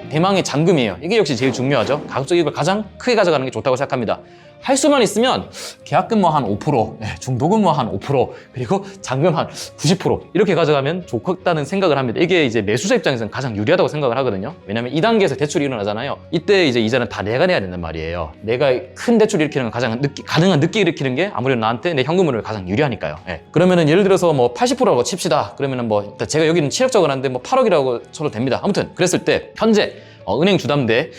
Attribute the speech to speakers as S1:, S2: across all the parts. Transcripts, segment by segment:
S1: 대망의 잔금이에요. 이게 역시 제일 중요하죠. 가급적 이걸 가장 크게 가져가는 게 좋다고 생각합니다. 할 수만 있으면 계약금 뭐 한 5%, 중도금 뭐 한 5%, 그리고 잔금 한 90% 이렇게 가져가면 좋겠다는 생각을 합니다. 이게 이제 매수자 입장에서는 가장 유리하다고 생각을 하거든요. 왜냐면 2단계에서 대출이 일어나잖아요. 이때 이제 이자는 다 내가 내야 된단 말이에요. 내가 큰 대출 일으키는 건 가장 가능한 늦게 일으키는 게 아무래도 나한테 내 현금흐름이 가장 유리하니까요. 그러면은 예를 들어서 뭐 80%라고 칩시다. 그러면은 뭐 제가 여기는 7억 적어놨는데 뭐 8억이라고 쳐도 됩니다. 아무튼 그랬을 때 현재 은행 주담대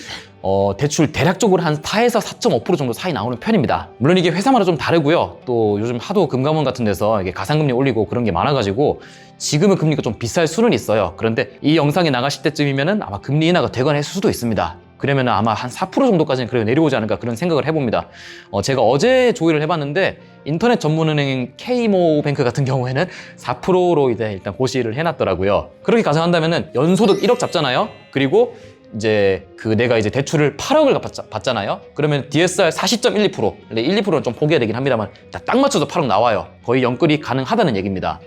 S1: 대출 대략적으로 한 4에서 4.5% 정도 사이 나오는 편입니다. 물론 이게 회사마다 좀 다르고요. 또 요즘 하도 금감원 같은 데서 이게 가상금리 올리고 그런 게 많아가지고 지금은 금리가 좀 비쌀 수는 있어요. 그런데 이 영상이 나가실 때쯤이면은 아마 금리 인하가 되거나 했을 수도 있습니다. 그러면 아마 한 4% 정도까지는 그래도 내려오지 않을까 그런 생각을 해봅니다. 제가 어제 조회를 해봤는데 인터넷 전문은행 K모뱅크 같은 경우에는 4%로 이제 일단 고시를 해놨더라고요. 그렇게 가정한다면은 연소득 1억 잡잖아요. 그리고 이제 내가 이제 대출을 8억을 받잖아요. 그러면 DSR 40.12%, 1, 2%는 좀 포기해야 되긴 합니다만 딱 맞춰서 8억 나와요. 거의 연끌이 가능하다는 얘기입니다.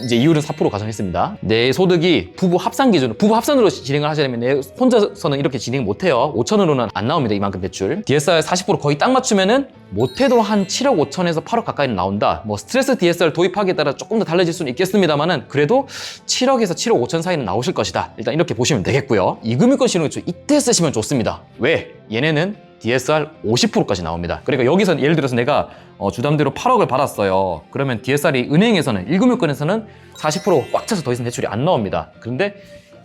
S1: 이제 이율은 4% 가정했습니다. 내 소득이 부부 합산 기준으로, 부부 합산으로 진행을 하시려면 내 혼자서는 이렇게 진행 못해요. 5천으로는 안 나옵니다. 이만큼 대출. DSR 40% 거의 딱 맞추면은 못해도 한 7억 5천에서 8억 가까이는 나온다. 뭐 스트레스 DSR 도입하기에 따라 조금 더 달라질 수는 있겠습니다만은 그래도 7억에서 7억 5천 사이는 나오실 것이다. 일단 이렇게 보시면 되겠고요. 이금융권 신용대출 이때 쓰시면 좋습니다. 왜? 얘네는 DSR 50%까지 나옵니다. 그러니까 여기서 예를 들어서 내가 주담대로 8억을 받았어요. 그러면 DSR이 은행에서는 1금융권에서는 40%꽉 차서 더 이상 대출이 안 나옵니다. 그런데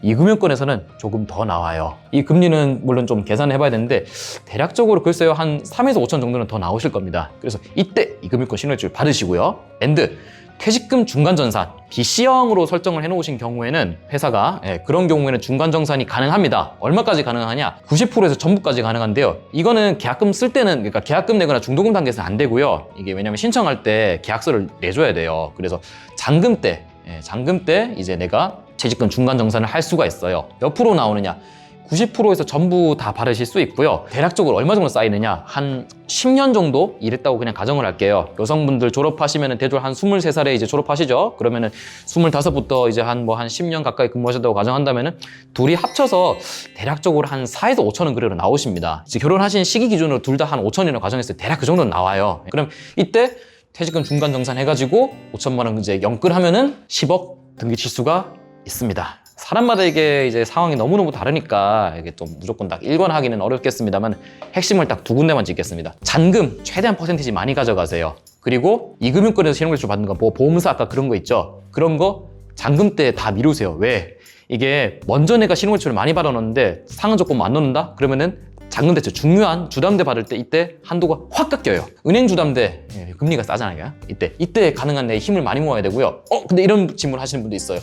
S1: 이금융권에서는 조금 더 나와요. 이 금리는 물론 좀 계산을 해봐야 되는데 대략적으로 글쎄요 한 3에서 5천 정도는 더 나오실 겁니다. 그래서 이때 이금융권 신용대출 받으시고요. 밴드 퇴직금 중간전산 BC형으로 설정을 해놓으신 경우에는 회사가 그런 경우에는 중간정산이 가능합니다. 얼마까지 가능하냐? 90%에서 전부까지 가능한데요. 이거는 계약금 쓸 때는 그러니까 계약금 내거나 중도금 단계에서는 안 되고요. 이게 왜냐면 신청할 때 계약서를 내줘야 돼요. 그래서 잔금 때 이제 내가 퇴직금 중간정산을 할 수가 있어요. 몇 프로 나오느냐? 90%에서 전부 다 받으실 수 있고요. 대략적으로 얼마 정도 쌓이느냐? 한 10년 정도 일했다고 그냥 가정을 할게요. 여성분들 졸업하시면은 대졸 한 23살에 이제 졸업하시죠? 그러면은 25부터 이제 한 10년 가까이 근무하셨다고 가정한다면은 둘이 합쳐서 대략적으로 한 4에서 5천은 그래도 나오십니다. 이제 결혼하신 시기 기준으로 둘 다 한 5천이라고 가정했을 때 대략 그 정도는 나와요. 그럼 이때 퇴직금 중간 정산 해가지고 5천만 원 이제 연끌하면은 10억 등기 칠 수가 있습니다. 사람마다 이게 이제 상황이 너무너무 다르니까 이게 좀 무조건 딱 일관하기는 어렵겠습니다만 핵심을 딱 두 군데만 짚겠습니다. 잔금 최대한 퍼센티지 많이 가져가세요. 그리고 이금융권에서 신용대출 받는 거, 보험사 아까 그런 거 있죠? 그런 거 잔금 때 다 미루세요. 왜? 이게 먼저 내가 신용대출을 많이 받아놓는데 상한 조건 안 넣는다? 그러면은 잔금 대출 중요한 주담대 받을 때 이때 한도가 확 깎여요. 은행 주담대 금리가 싸잖아요. 이때 가능한 내 힘을 많이 모아야 되고요. 근데 이런 질문 하시는 분도 있어요.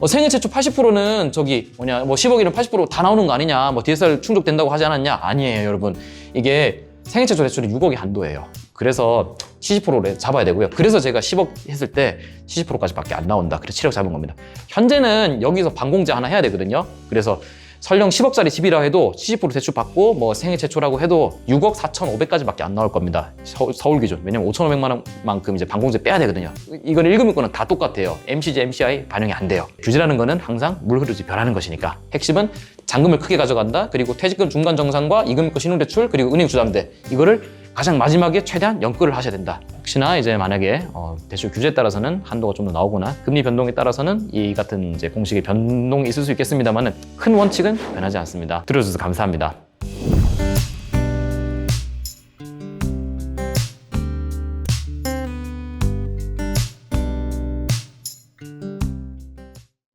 S1: 생애 최초 80%는 10억이면 80% 다 나오는 거 아니냐? DSR 충족된다고 하지 않았냐? 아니에요, 여러분. 이게 생애 최초 대출이 6억이 한도예요. 그래서 70%를 잡아야 되고요. 그래서 제가 10억 했을 때 70%까지밖에 안 나온다. 그래서 7억 잡은 겁니다. 현재는 여기서 반공제 하나 해야 되거든요. 그래서 설령 10억짜리 집이라 해도 70% 대출 받고 생애 최초라고 해도 6억 4,500까지밖에 안 나올 겁니다. 서울 기준. 왜냐면 5,500만 원만큼 이제 반공제 빼야 되거든요. 이건 1금융권은 다 똑같아요. MCJ, MCI 반영이 안 돼요. 규제라는 거는 항상 물 흐르지 변하는 것이니까. 핵심은 잔금을 크게 가져간다. 그리고 퇴직금 중간 정산과 이금융권 신용대출 그리고 은행 주담대 이거를 가장 마지막에 최대한 연끌을 하셔야 된다. 혹시나 이제 만약에 대출 규제에 따라서는 한도가 좀 더 나오거나 금리 변동에 따라서는 이 같은 이제 공식의 변동이 있을 수 있겠습니다만은 큰 원칙은 변하지 않습니다. 들어주셔서 감사합니다.